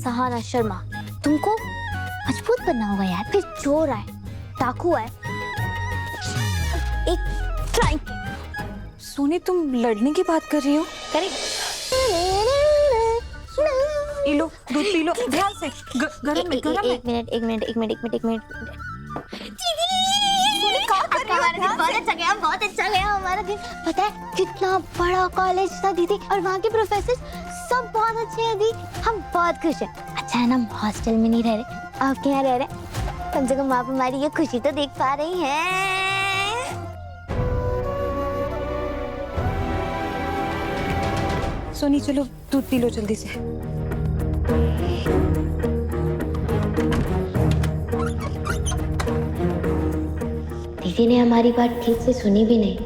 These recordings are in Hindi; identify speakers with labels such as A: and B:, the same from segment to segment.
A: सहाना शर्मा, तुमको मजबूत बनना होगा यार। फिर चोर आए, डाकू आए, एक ट्राई।
B: सोनी, तुम लड़ने की बात कर रही हो?
A: करेक्ट।
B: पी लो, दूध पी लो ध्यान से। गरम है, गरम है।
A: एक मिनट।
B: सोनी, क्या कर रही हो?
A: हमारा दिन बहुत अच्छा गया हमारा दिन। पता है कितना बड़ा कॉलेज था दीदी, और वहाँ के प्रोफेसर सब बहुत अच्छे हैं दी। हम बहुत खुश हैं। अच्छा है ना, हम हॉस्टल में नहीं रह रहे, आपके यहाँ रह रहे। कम से कम आप हमारी ये खुशी तो देख पा रही हैं।
B: सोनी चलो दूध पी लो जल्दी से।
A: दीदी ने हमारी बात ठीक से सुनी भी नहीं।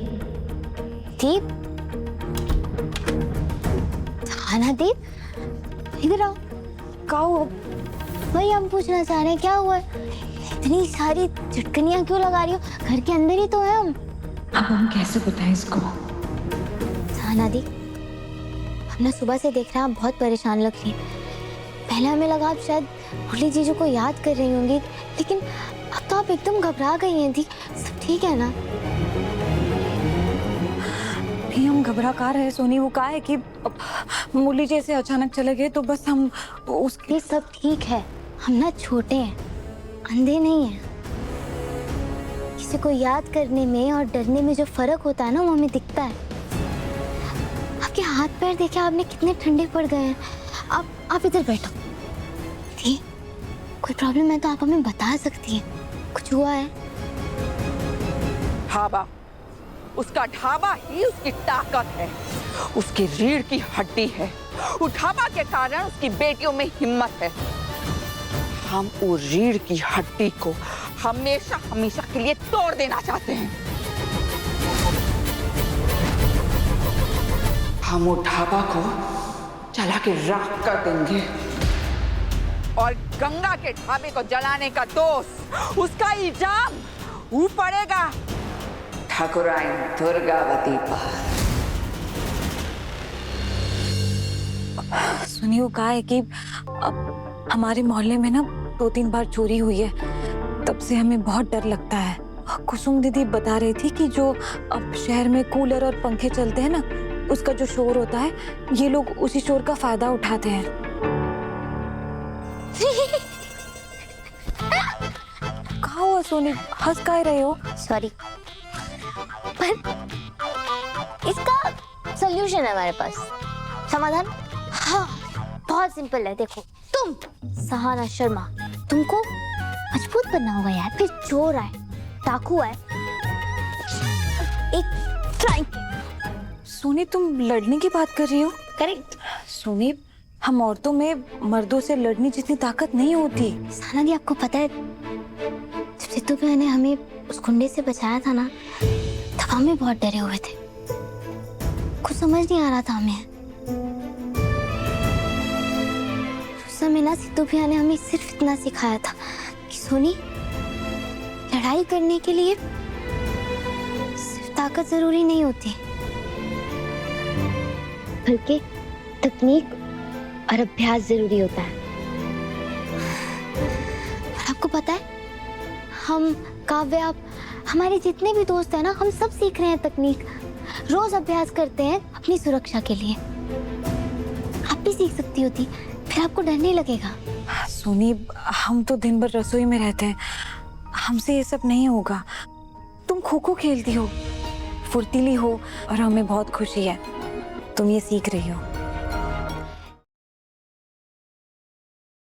A: दीप, थाना दीप, इधर आओ।
B: क्या हुआ?
A: वही हम पूछना चाह रहे हैं, क्या हुआ? इतनी सारी चटकनियां क्यों लगा रही हो? घर के अंदर ही तो है हम।
B: अब हम कैसे बताएं इसको?
A: थाना दी, हम ना सुबह से देख रहे हैं आप बहुत परेशान लग रही हैं। पहले हमें लगा आप शायद भूली चीजों को याद कर रही होंगी, लेकिन अब तो आप एकदम घबरा गई हैं दी। सब ठीक है ना?
B: नहीं, हम घबरा का रहे सोनी। वो कहा है कि मुरली जैसे अचानक चले गए, तो बस हम उसके।
A: ये सब ठीक है, हम ना छोटे हैं, अंधे नहीं हैं। किसी को याद करने में और डरने में जो फर्क होता है ना, वो हमें दिखता है। आपके हाथ पैर देखे आपने कितने ठंडे पड़ गए हैं। आप इधर बैठो। दी, कोई प्रॉब्लम है तो आप हमें बता सकती हैं। कुछ हुआ है?
C: ढाबा, उसका ढाबा ही उसकी ताकत है, उसकी रीढ़ की हड्डी है। उस ढाबा के कारण उसकी बेटियों में हिम्मत है। हम उस रीढ़ की हड्डी को हमेशा हमेशा के लिए तोड़ देना चाहते हैं। हम उस ढाबा को जला के राख कर देंगे, और गंगा के ढाबे को जलाने का दोष, उसका इल्जाम वो पड़ेगा ठाकुराइन दुर्गावती पर।
B: सुनी, वो कहा है कि अब हमारे मोहल्ले में ना 2-3 बार चोरी हुई है, तब से हमें बहुत डर लगता है। कुसुम दीदी बता रही थी कि जो अब शहर में कूलर और पंखे चलते हैं ना, उसका जो शोर होता है, ये लोग उसी शोर का फायदा उठाते हैं। कहाँ हुआ सोनी, हंस काहे रहे हो?
A: सॉरी, पर इसका सॉल्यूशन है हमारे पास, समाधान। हाँ, बहुत सिंपल है। देखो, तुम सहाना शर्मा, तुमको मजबूत बनना होगा यार। फिर चोर आए, डाकू आए, एक ट्राई।
B: सोनी, तुम लड़ने की बात कर रही हो?
A: करेक्ट।
B: सोनी, हम औरतों में मर्दों से लड़ने जितनी ताकत नहीं होती।
A: सहाना दी, आपको पता है जब सिद्धू भैया ने हमें उस गुंडे से बचाया था ना, तब हमें बहुत डरे हुए थे। कुछ समझ नहीं आ रहा था हमें। उस समय ना सिद्धू भैया ने हमें सिर्फ इतना सिखाया था कि सोनी, लड़ाई करने के लिए सिर्फ ताकत जरूरी नहीं होती, बल्कि तकनीक और अभ्यास जरूरी होता है। और आपको पता है, हम काव्य, आप, हमारे जितने भी दोस्त हैं ना, हम सब सीख रहे हैं तकनीक। रोज अभ्यास करते हैं अपनी सुरक्षा के लिए। आप भी सीख सकती होती, फिर आपको डर नहीं लगेगा।
B: सोनी, हम तो दिन भर रसोई में रहते हैं, हमसे ये सब नहीं होगा। तुम खो खो खेलती हो, फुर्तीली हो, और हमें बहुत खुशी है तुम ये सीख रही हो।